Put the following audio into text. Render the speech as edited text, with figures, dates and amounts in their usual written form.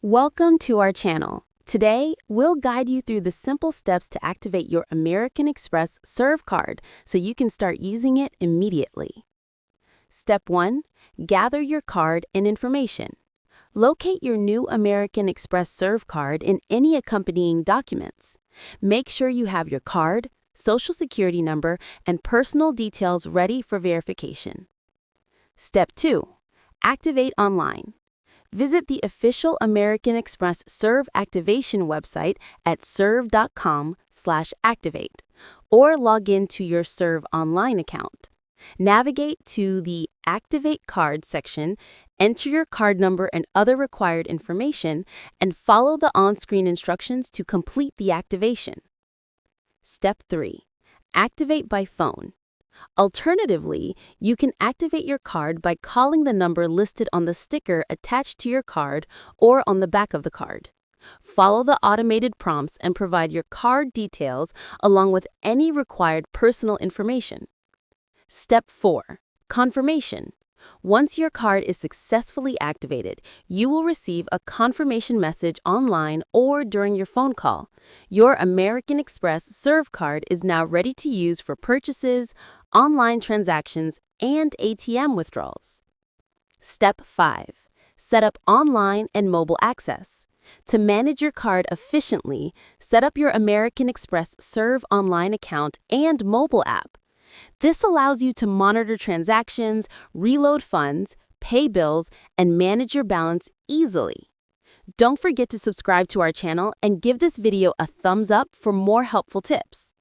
Welcome to our channel. Today, we'll guide you through the simple steps to activate your American Express Serve card so you can start using it immediately. Step 1. Gather your card and information. Locate your new American Express Serve card in any accompanying documents. Make sure you have your card, social security number, and personal details ready for verification. Step 2. Activate online. Visit the official American Express Serve activation website at serve.com/activate or log in to your Serve online account. Navigate to the Activate Card section, enter your card number and other required information, and follow the on-screen instructions to complete the activation. Step 3. Activate by phone. Alternatively, you can activate your card by calling the number listed on the sticker attached to your card or on the back of the card. Follow the automated prompts and provide your card details along with any required personal information. Step 4. Confirmation. Once your card is successfully activated, you will receive a confirmation message online or during your phone call. Your American Express Serve card is now ready to use for purchases, online transactions, and ATM withdrawals. Step 5. Set up online and mobile access. To manage your card efficiently, set up your American Express Serve online account and mobile app. This allows you to monitor transactions, reload funds, pay bills, and manage your balance easily. Don't forget to subscribe to our channel and give this video a thumbs up for more helpful tips.